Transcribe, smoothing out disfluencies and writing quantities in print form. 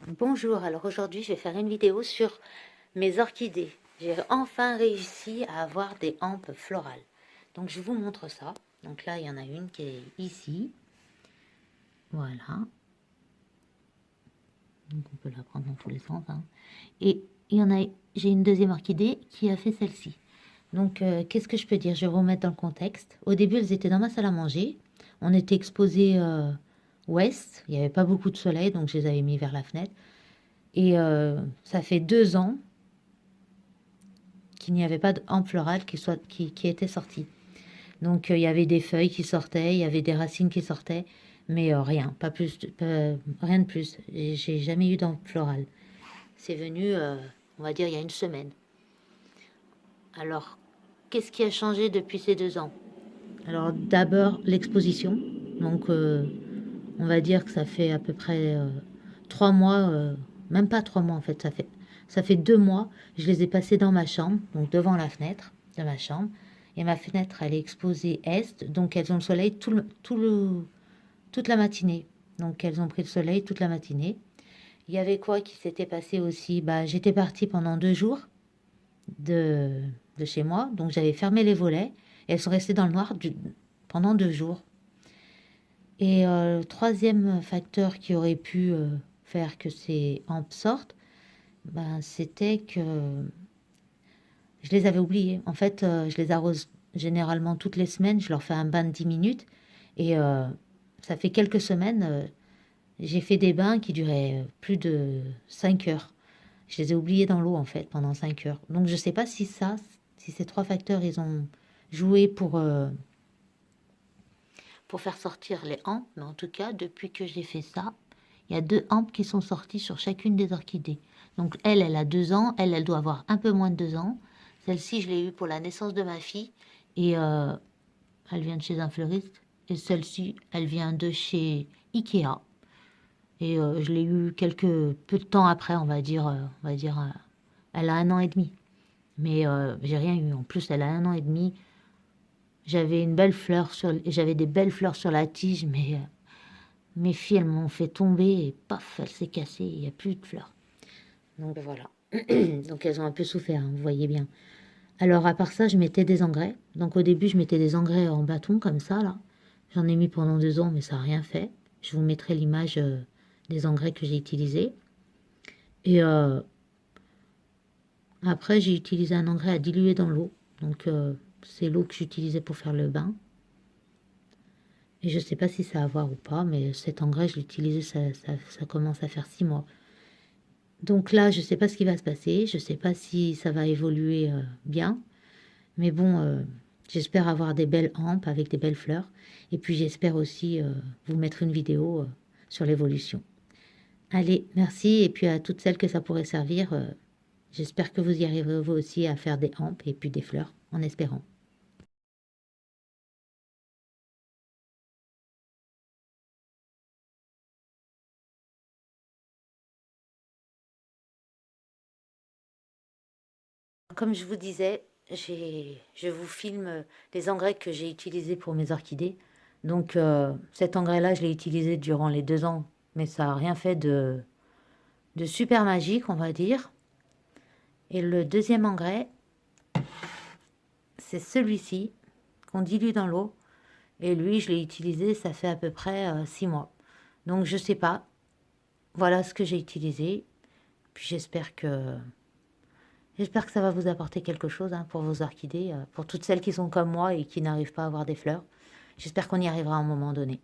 Bonjour, alors aujourd'hui je vais faire une vidéo sur mes orchidées. J'ai enfin réussi à avoir des hampes florales. Donc je vous montre ça. Donc là il y en a une qui est ici. Voilà. Donc on peut la prendre dans tous les sens, hein. Et il y en a, j'ai une deuxième orchidée qui a fait celle-ci. Donc qu'est-ce que je peux dire? Je vais vous remettre dans le contexte. Au début elles étaient dans ma salle à manger. On était exposés ouest. Il n'y avait pas beaucoup de soleil donc je les avais mis vers la fenêtre. Et ça fait 2 ans qu'il n'y avait pas de hampe florale qui était sortie. Donc il y avait des feuilles qui sortaient, il y avait des racines qui sortaient, mais rien, pas plus, rien de plus. J'ai jamais eu d'hampe florale. C'est venu, on va dire, il y a une semaine. Alors, qu'est-ce qui a changé depuis ces 2 ans? Alors d'abord l'exposition. Donc on va dire que ça fait à peu près 3 mois, même pas 3 mois en fait, ça fait 2 mois. Je les ai passés dans ma chambre, donc devant la fenêtre de ma chambre. Et ma fenêtre, elle est exposée est, donc elles ont le soleil toute la matinée. Donc elles ont pris le soleil toute la matinée. Il y avait quoi qui s'était passé aussi? Bah, j'étais partie pendant 2 jours de, de chez moi, donc j'avais fermé les volets. Et elles sont restées dans le noir pendant 2 jours. Et le troisième facteur qui aurait pu faire que ces hampes sortent, ben, c'était que je les avais oubliées. En fait, je les arrose généralement toutes les semaines. Je leur fais un bain de 10 minutes. Et ça fait quelques semaines, j'ai fait des bains qui duraient plus de 5 heures. Je les ai oubliés dans l'eau, en fait, pendant 5 heures. Donc, je ne sais pas si ces trois facteurs, ils ont joué pour faire sortir les hampes. Mais en tout cas, depuis que j'ai fait ça, il y a 2 hampes qui sont sorties sur chacune des orchidées. Donc, elle a 2 ans. Elle doit avoir un peu moins de 2 ans. Celle-ci, je l'ai eue pour la naissance de ma fille. Et elle vient de chez un fleuriste. Et celle-ci, elle vient de chez Ikea. Et je l'ai eue peu de temps après, elle a 1 an et demi. Mais j'ai rien eu. En plus, elle a 1 an et demi. J'avais des belles fleurs sur la tige, mais mes filles, elles m'ont fait tomber et paf, elle s'est cassée. Il n'y a plus de fleurs. Donc voilà. Donc elles ont un peu souffert, hein, vous voyez bien. Alors à part ça, je mettais des engrais. Donc au début, je mettais des engrais en bâton comme ça, là. J'en ai mis pendant 2 ans, mais ça n'a rien fait. Je vous mettrai l'image des engrais que j'ai utilisés. Et après, j'ai utilisé un engrais à diluer dans l'eau. Donc c'est l'eau que j'utilisais pour faire le bain. Et je ne sais pas si ça a à voir ou pas, mais cet engrais, je l'utilisais, ça commence à faire 6 mois. Donc là, je ne sais pas ce qui va se passer. Je ne sais pas si ça va évoluer bien. Mais bon, j'espère avoir des belles hampes avec des belles fleurs. Et puis j'espère aussi vous mettre une vidéo sur l'évolution. Allez, merci. Et puis à toutes celles que ça pourrait servir, j'espère que vous y arriverez vous aussi à faire des hampes et puis des fleurs, en espérant. Comme je vous disais, je vous filme les engrais que j'ai utilisés pour mes orchidées. Donc cet engrais-là, je l'ai utilisé durant les 2 ans, mais ça n'a rien fait de super magique, on va dire. Et le deuxième engrais, c'est celui-ci qu'on dilue dans l'eau. Et lui, je l'ai utilisé, ça fait à peu près 6 mois. Donc je sais pas. Voilà ce que j'ai utilisé. Puis j'espère que ça va vous apporter quelque chose, hein, pour vos orchidées, pour toutes celles qui sont comme moi et qui n'arrivent pas à avoir des fleurs. J'espère qu'on y arrivera à un moment donné.